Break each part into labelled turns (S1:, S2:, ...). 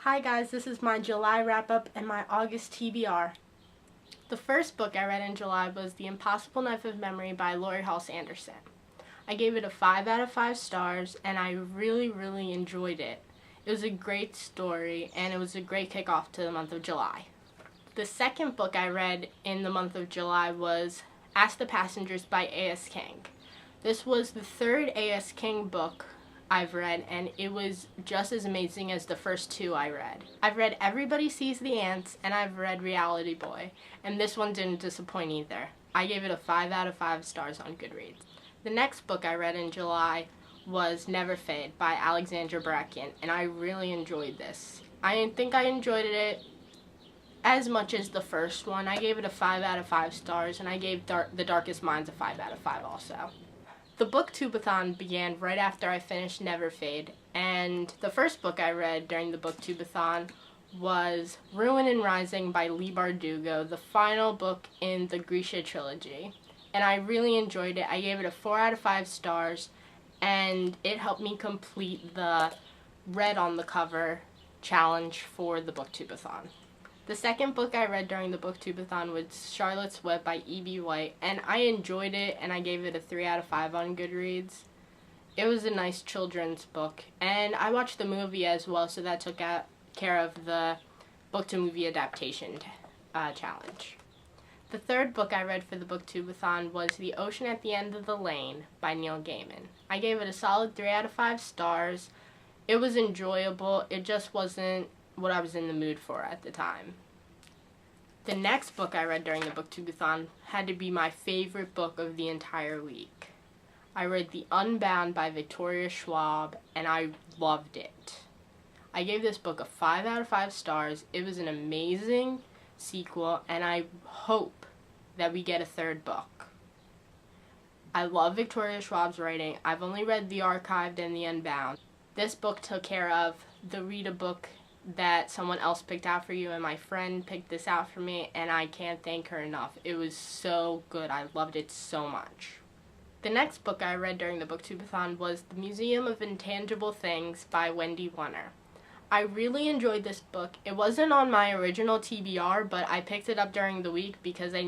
S1: Hi guys, this is my July wrap-up and my August TBR. The first book I read in July was The Impossible Knife of Memory by Laurie Halse Anderson. I gave it a 5 out of 5 stars and I really enjoyed it. It was a great story and it was a great kickoff to the month of July. The second book I read in the month of July was Ask the Passengers by A.S. King. This was the third A.S. King book I've read, and it was just as amazing as the first two I read. I've read Everybody Sees the Ants, and I've read Reality Boy, and this one didn't disappoint either. I gave it a 5 out of 5 stars on Goodreads. The next book I read in July was Never Fade by Alexandra Bracken, and I really enjoyed this. I think I enjoyed it as much as the first one. I gave it a 5 out of 5 stars, and I gave The Darkest Minds a 5 out of 5 also. The Booktubeathon began right after I finished Never Fade, and the first book I read during the Booktubeathon was Ruin and Rising by Leigh Bardugo, the final book in the Grisha trilogy. And I really enjoyed it. I gave it a 4 out of 5 stars, and it helped me complete the red on the cover challenge for the Booktubeathon. The second book I read during the Booktubeathon was Charlotte's Web by E.B. White, and I enjoyed it, and I gave it a 3 out of 5 on Goodreads. It was a nice children's book, and I watched the movie as well, so that took care of the book-to-movie adaptation challenge. The third book I read for the Booktubeathon was The Ocean at the End of the Lane by Neil Gaiman. I gave it a solid 3 out of 5 stars. It was enjoyable, it just wasn't what I was in the mood for at the time. The next book I read during the Booktubeathon had to be my favorite book of the entire week. I read The Unbound by Victoria Schwab, and I loved it. I gave this book a 5 out of 5 stars. It was an amazing sequel, and I hope that we get a third book. I love Victoria Schwab's writing. I've only read The Archived and The Unbound. This book took care of the read a book that someone else picked out for you, and my friend picked this out for me, and I can't thank her enough. It was so good. I loved it so much. The next book I read during the Booktubeathon was The Museum of Intangible Things by Wendy Wunner. I really enjoyed this book. It wasn't on my original TBR, but I picked it up during the week because I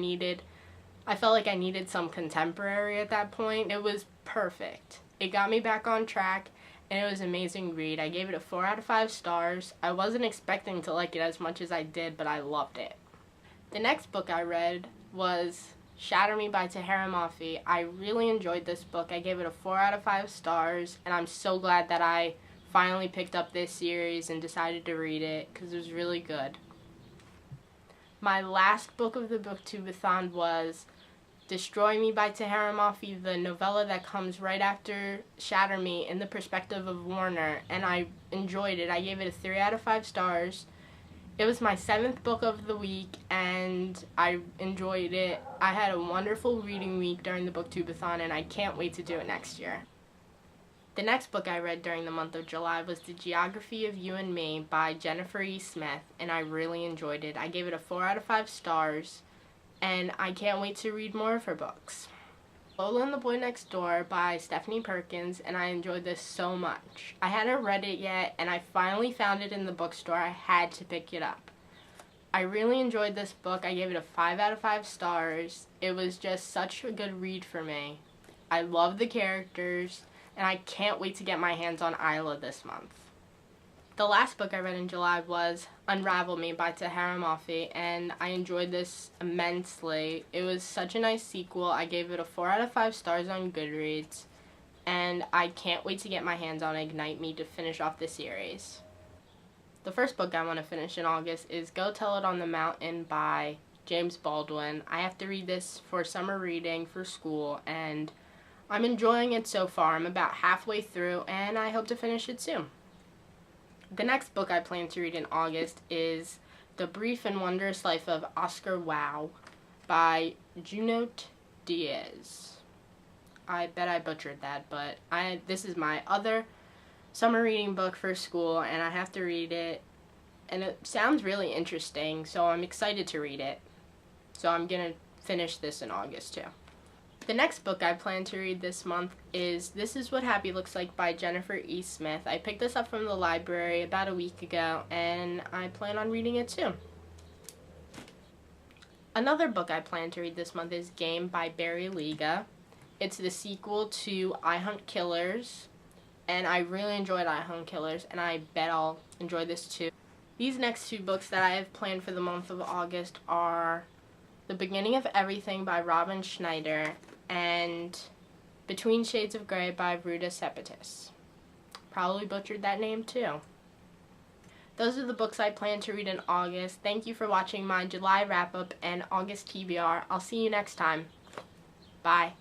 S1: felt like I needed some contemporary at that point. It was perfect. It got me back on track, and it was an amazing read. I gave it a 4 out of 5 stars. I wasn't expecting to like it as much as I did, but I loved it. The next book I read was Shatter Me by Tahereh Mafi. I really enjoyed this book. I gave it a 4 out of 5 stars, and I'm so glad that I finally picked up this series and decided to read it because it was really good. My last book of the Booktubeathon was Destroy Me by Tahereh Mafi, the novella that comes right after Shatter Me in the perspective of Warner, and I enjoyed it. I gave it a 3 out of 5 stars. It was my 7th book of the week, and I enjoyed it. I had a wonderful reading week during the Booktubeathon, and I can't wait to do it next year. The next book I read during the month of July was The Geography of You and Me by Jennifer E. Smith, and I really enjoyed it. I gave it a 4 out of 5 stars. And I can't wait to read more of her books. Lola and the Boy Next Door by Stephanie Perkins, and I enjoyed this so much. I hadn't read it yet, and I finally found it in the bookstore. I had to pick it up. I really enjoyed this book. I gave it a 5 out of 5 stars. It was just such a good read for me. I love the characters, and I can't wait to get my hands on Isla this month. The last book I read in July was Unravel Me by Tahereh Mafi, and I enjoyed this immensely. It was such a nice sequel. I gave it a 4 out of 5 stars on Goodreads, and I can't wait to get my hands on Ignite Me to finish off the series. The first book I want to finish in August is Go Tell It on the Mountain by James Baldwin. I have to read this for summer reading for school, and I'm enjoying it so far. I'm about halfway through, and I hope to finish it soon. The next book I plan to read in August is The Brief and Wondrous Life of Oscar Wilde by Junot Diaz. I bet I butchered that, but this is my other summer reading book for school, and I have to read it, and it sounds really interesting, so I'm excited to read it. So I'm going to finish this in August too. The next book I plan to read this month is This Is What Happy Looks Like by Jennifer E. Smith. I picked this up from the library about a week ago, and I plan on reading it too. Another book I plan to read this month is Game by Barry Liga. It's the sequel to I Hunt Killers, and I really enjoyed I Hunt Killers, and I bet I'll enjoy this too. These next two books that I have planned for the month of August are The Beginning of Everything by Robin Schneider and Between Shades of Grey by Ruta Sepetys. Probably butchered that name too. Those are the books I plan to read in August. Thank you for watching my July wrap-up and August TBR. I'll see you next time. Bye.